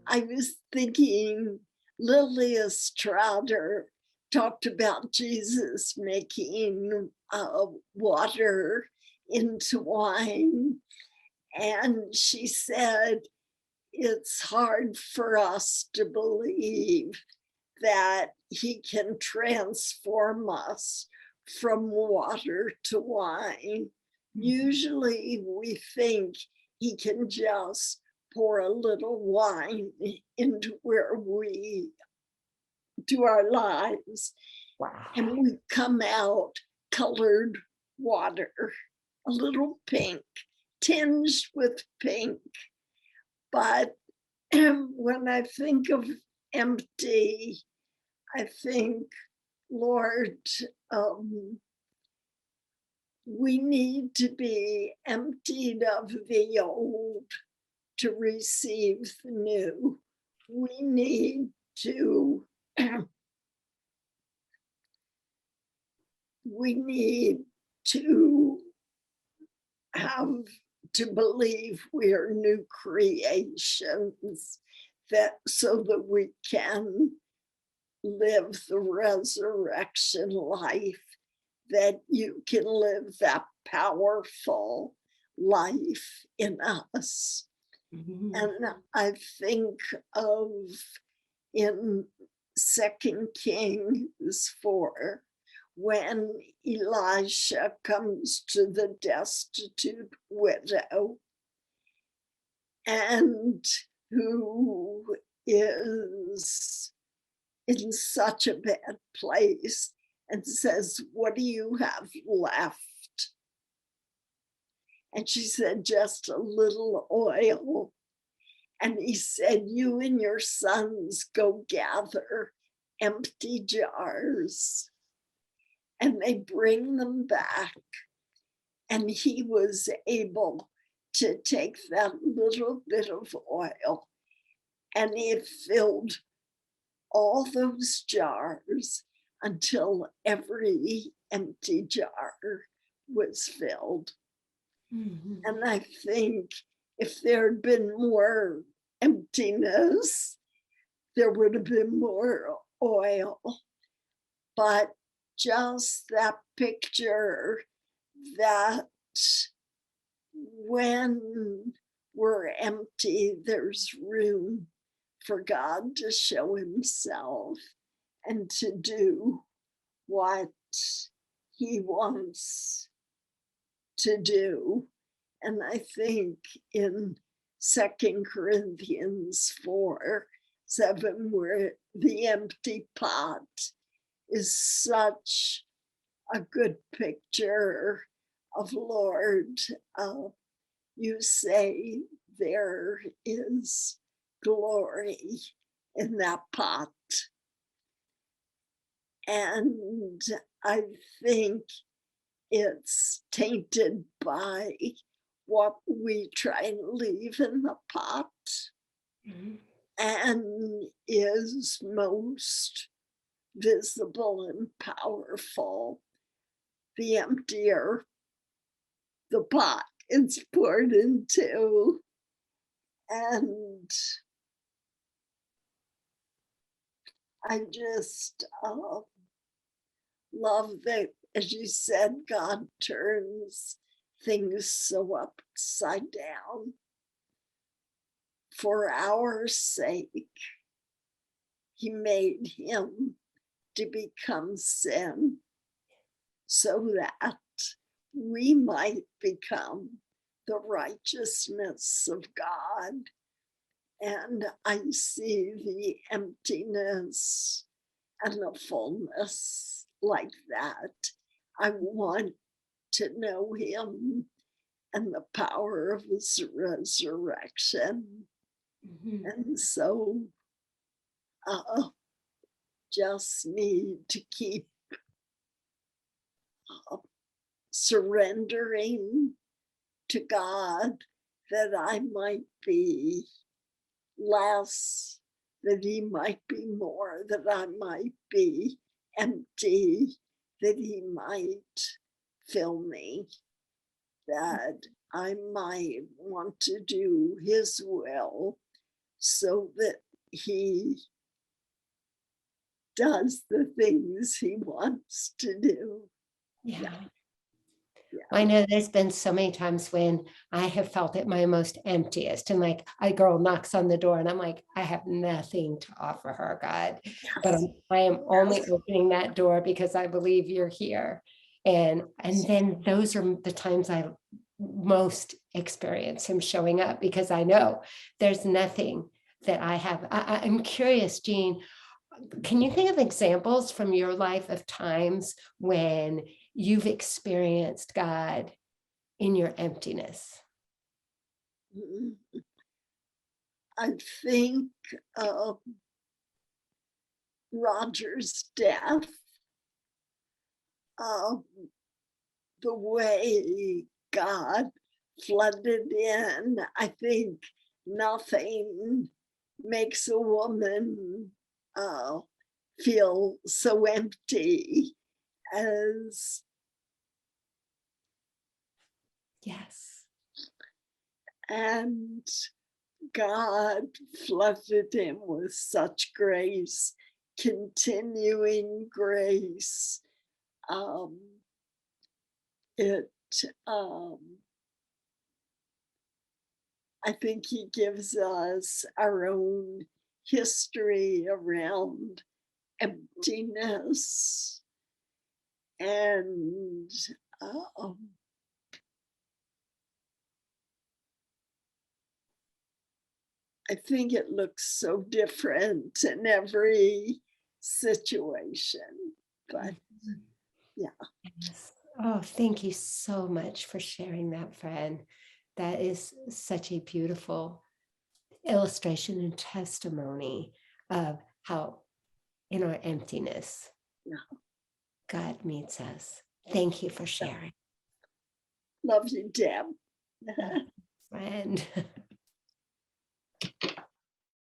I was thinking Lilia Strader talked about Jesus making water into wine. And she said, it's hard for us to believe that he can transform us from water to wine. Usually we think he can just pour a little wine into where we do our lives, and Wow. we come out colored water, a little pink, tinged with pink. But when I think of empty, I think, Lord, um, we need to be emptied of the old to receive the new. We need to we need to have to believe we are new creations, that so that we can live the resurrection life, that you can live that powerful life in us. Mhm. And I think of in Second Kings 4, when Elisha comes to the destitute widow and who is in such a bad place and says, what do you have left? And she said, just a little oil. And he said, you and your sons go gather empty jars. And they bring them back. And he was able to take that little bit of oil, and it filled all those jars until every empty jar was filled. Mhm. And I think if there had been more emptiness, there would have been more oil. But just that picture that when we're empty, there's room for God to show himself and to do what he wants to do. And I think in 2 Corinthians 4:7, where the empty pot is such a good picture of, Lord, you say there is glory in that pot. And I think it's tainted by what we try and leave in the pot, Mhm. and is most visible and powerful the emptier the pot is poured into. And I just love that, as you said, God turns things so upside down for our sake. He made him to become sin so that we might become the righteousness of God. And I see the emptiness and the fullness like that. I want to know him and the power of his resurrection. Mhm. And so uh, just need to keep uh, surrendering to God, that I might be less, that he might be more, that I might be empty, that he might fill me, that I might want to do his will so that he does the things he wants to do. Yeah. Yeah. I know there's been so many times when I have felt at my most emptiest, and like a girl knocks on the door and I'm like, I have nothing to offer her, God, but Yes. I am only Yes. opening that door because I believe you're here. And then those are the times I most experience him showing up, because I know there's nothing that I have. I'm curious, Jean, can you think of examples from your life of times when you've experienced God in your emptiness? Mm, I think Roger's death, um, the way God flooded in, I think nothing makes a woman feel so empty as, Yes. and God flooded him with such grace, continuing grace. Um, it, um, I think he gives us our own history around emptiness, and um, I think it looks so different in every situation, but yeah. Yes. Oh, thank you so much for sharing that, friend. That is such a beautiful illustration and testimony of how in our emptiness, Yeah. God meets us. Thank you for sharing. Love you, Deb. Friend.